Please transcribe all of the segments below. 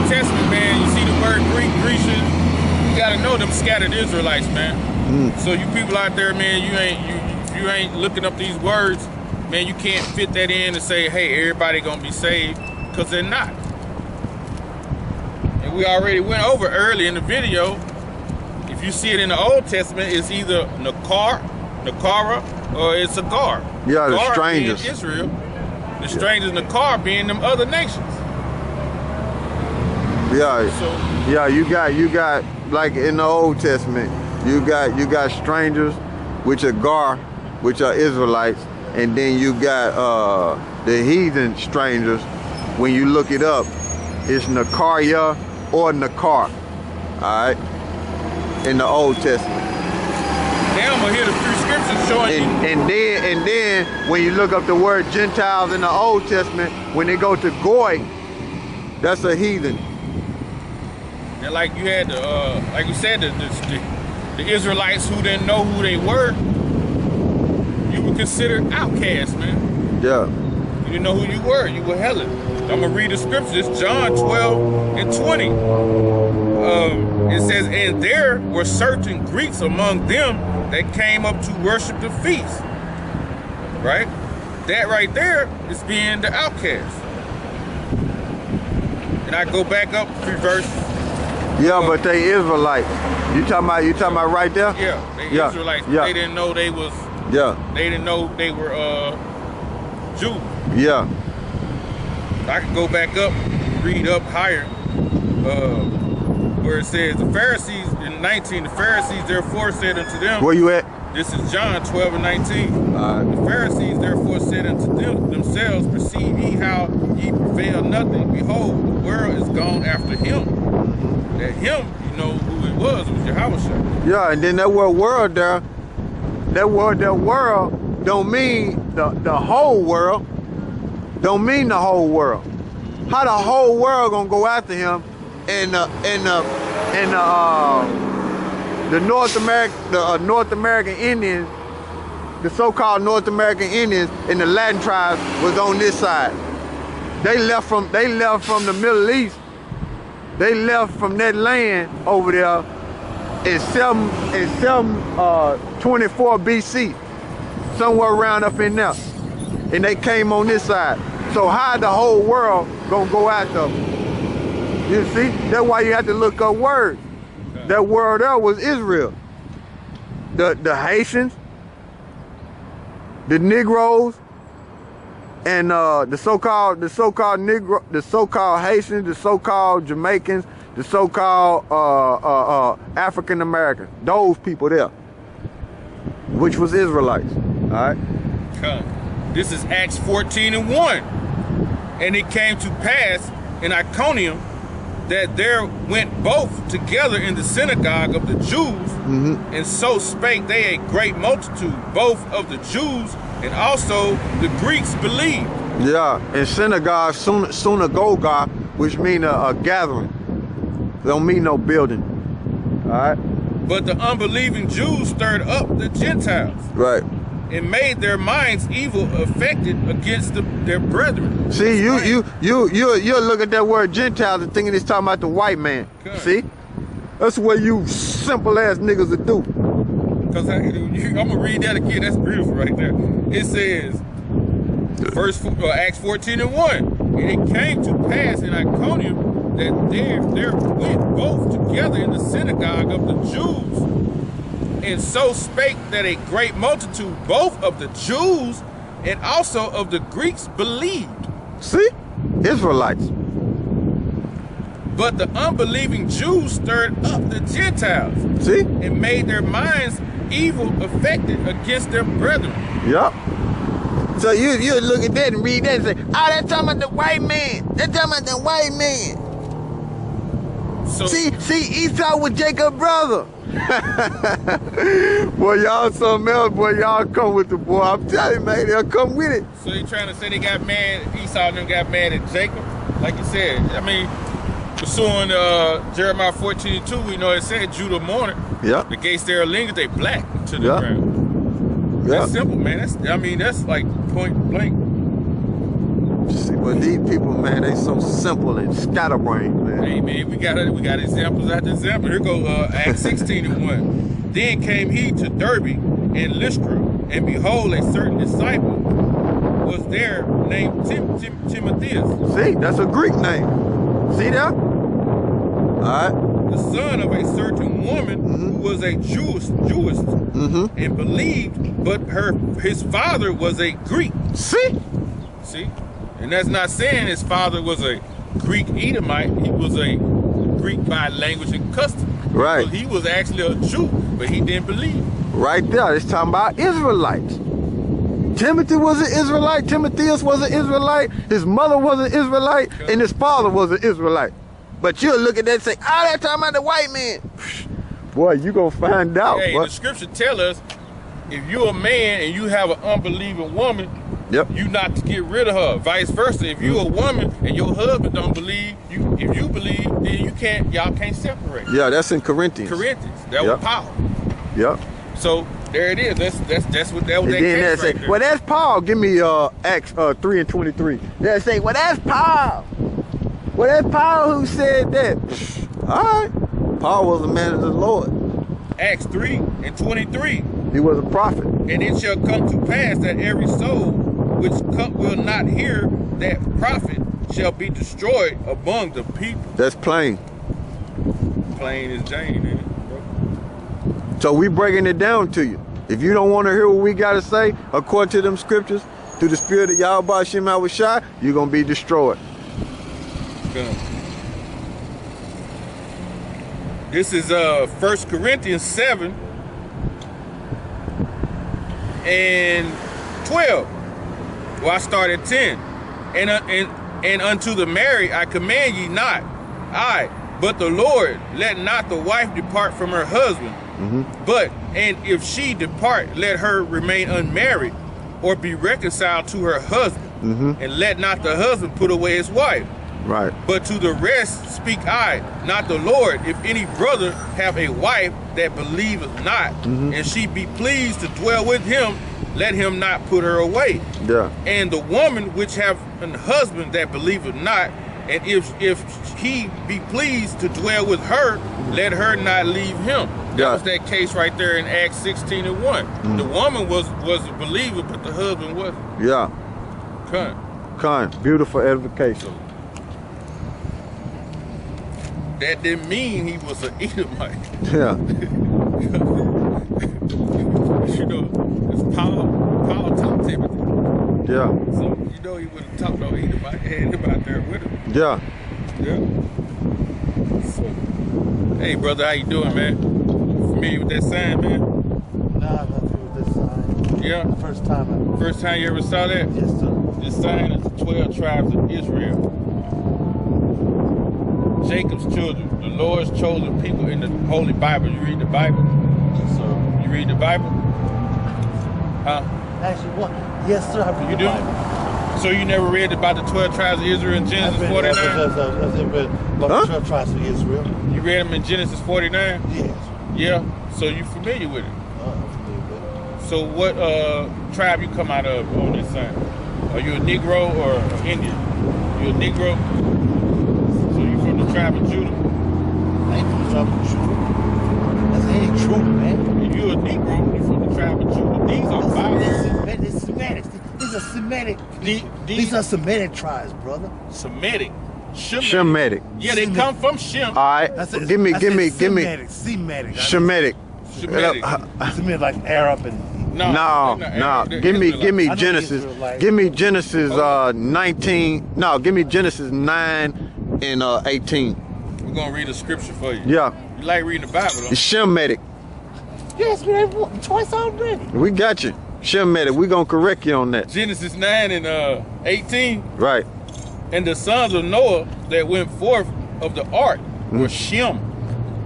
Testament, man, you see the word Greek, Grecian, you gotta know them scattered Israelites, man. So you people out there, man, you ain't looking up these words, man, you can't fit that in and say, hey, everybody gonna be saved, because they're not. And we already went over early in the video, if you see it in the Old Testament, it's either Nakara, or it's Agar. Yeah, the Agar strangers. being Israel, the strangers, Nakar being them other nations. Yeah, So, yeah, you got like in the Old Testament, you got strangers, which are Gar, which are Israelites, and then you got the heathen strangers. When you look it up, it's Nakarya or Nakar, all right, in the Old Testament. now I'm gonna hear the few scriptures showing you. And then when you look up the word Gentiles in the Old Testament, when they go to Goy, that's a heathen. And like you had the, like you said, the Israelites who didn't know who they were, you were considered outcasts, man. Yeah. You didn't know who you were. You were hellish. I'm gonna read the scriptures. It's John 12:20. It says, and there were certain Greeks among them that came up to worship the feast. Right? That right there is being the outcast. And I go back up 3 verses. Yeah, but they Israelites. You talking about right there? Yeah, they Israelites. Yeah. They didn't know they was. Yeah. They didn't know they were Jews. Yeah. I can go back up, read up higher, where it says the Pharisees in 19. The Pharisees therefore said unto them. Where you at? This is John 12:19. The Pharisees therefore said unto them themselves, perceive ye how ye prevail nothing. Behold, the world is gone after him. That him, you know who it was Yahweh. Yeah, and then that word world there, that word don't mean the whole world. Don't mean the whole world. How the whole world gonna go after him and the North American Indians, the so-called North American Indians and the Latin tribes was on this side. They left from the Middle East. They left from that land over there in 724 BC, somewhere around up in there, and they came on this side. So how the whole world gonna go after them? You see, that's why you have to look up words. That word there was Israel. The Haitians, the Negroes, and the so-called Negro, the so-called Haitians, the so-called Jamaicans, the so-called African Americans, those people there, which was Israelites. All right. This is Acts 14:1, and it came to pass in Iconium that there went both together in the synagogue of the Jews, and so spake they a great multitude, both of the Jews and also the Greeks believed. Yeah, in synagogue, synagogue, which mean a gathering. Don't mean no building. All right. But the unbelieving Jews stirred up the Gentiles. Right. And made their minds evil affected against their brethren. See, you look at that word Gentiles and thinking it's talking about the white man. Good. See, that's what you simple ass niggas would do. Because I'm gonna read that again. That's beautiful right there. It says, Acts 14:1, and it came to pass in Iconium that there went both together in the synagogue of the Jews. And so spake that a great multitude, both of the Jews and also of the Greeks, believed. See? Israelites. But the unbelieving Jews stirred up the Gentiles. See? And made their minds evil affected against their brethren. Yup. So you look at that and read that and say, oh, that's talking about the white man. That's talking about the white man. So, see, Esau was Jacob's brother. Boy, y'all something else, boy. Y'all come with the boy. I'm telling you, man, they'll come with it. So you trying to say they got mad, Esau and them got mad at Jacob? Like you said, I mean, pursuing Jeremiah 14:2, we know it said Judah mourned. Yeah. The gates there lingered, they black to the ground. That's simple, man. That's like point blank. But these people, man, they so simple and scatterbrained, man. Hey man, we got examples after example. Here go Acts 16:1. Then came he to Derbe and Lystra, and behold, a certain disciple was there named Timotheus. See, that's a Greek name. See that? All right. The son of a certain woman who was a Jewess, and believed, but his father was a Greek. See? And that's not saying his father was a Greek Edomite. He was a Greek by language and custom. Right. So he was actually a Jew, but he didn't believe. Right there, it's talking about Israelites. Timothy was an Israelite, Timotheus was an Israelite, his mother was an Israelite, and his father was an Israelite. But you'll look at that and say, oh, that's talking about the white man. Boy, you gonna find out. Hey, boy. the scripture tell us, if you're a man and you have an unbelieving woman, you not to get rid of her. Vice versa, if you're a woman and your husband don't believe, if you believe, then y'all can't separate. Yeah, that's in Corinthians. That was Paul. Yep. So there it is. That's what that was. And then they say, there. well, that's Paul. Give me Acts 3:23. They say, well, that's Paul. Well, that's Paul who said that. All right. Paul was a man of the Lord. Acts 3:23. He was a prophet. And it shall come to pass that every soul which will not hear that prophet shall be destroyed among the people. That's plain. Plain as Jane, man. So we breaking it down to you. If you don't want to hear what we got to say, according to them scriptures, through the spirit of Yahweh Shem Shai, you're going to be destroyed. Good. This is 1 Corinthians 7 and 12. Well, I start at 10. And unto the married I command ye not. But the Lord, let not the wife depart from her husband. But, and if she depart, let her remain unmarried, or be reconciled to her husband. And let not the husband put away his wife. Right. But to the rest speak I, not the Lord. If any brother have a wife that believeth not, and she be pleased to dwell with him, let him not put her away. Yeah. And the woman which have an husband that believeth not, and if he be pleased to dwell with her, let her not leave him. That was that case right there in Acts 16:1. The woman was a believer, but the husband wasn't. Yeah. Kind. Beautiful edification. That didn't mean he was an Edomite. Yeah. You know, it's Paul taught Timothy. Yeah. So you know he would have taught no Edomite, had him out there with him. Yeah. So, hey brother, how you doing, man? Familiar with that sign, man? Nah, I'm not familiar with this sign. Yeah. First time you ever saw that? Yes, sir. This sign is the 12 tribes of Israel. Jacob's children, the Lord's chosen people in the Holy Bible. You read the Bible? Yes, sir. You read the Bible? Huh? Actually, what? Yes, sir. I read You the do? Bible. So you never read about the 12 tribes of Israel in Genesis 49? I've read about the 12 tribes of Israel. You read them in Genesis 49? Yes. Yeah. So you familiar with it? I'm familiar with it. So what tribe you come out of on this sign? Are you a Negro or Indian? You a Negro? So you from the tribe of Judah? I ain't from the tribe of Judah. That ain't true, man. If you a Negro, you from the tribe of Judah. These are binary. It's Semitic. These are Semitic. These These are Semitic tribes, brother. Semitic. Shemitic. Yeah, they come from Shem. All right. Give me. Semitic. Shemitic. Shemitic. Semitic like Arab and. No. Give me Genesis. Give me Genesis 19. No, give me Genesis 9 and 18. We're gonna read a scripture for you. Yeah. You like reading the Bible, though? It's Shemitic. Yes, man. Twice already. We got you. Shemitic. We gonna correct you on that. Genesis 9 and 18. Right. And the sons of Noah that went forth of the ark were Shem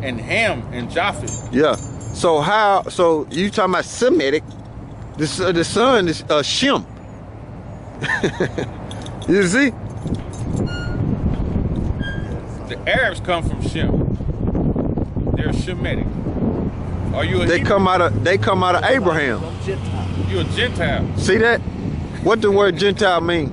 and Ham and Japheth. Yeah. So you talking about Semitic? The son is Shem. You see? The Arabs come from Shem. They're Shemitic. Are you a They Hebrew? come out of Abraham. You're a Gentile. See that? What the word Gentile mean?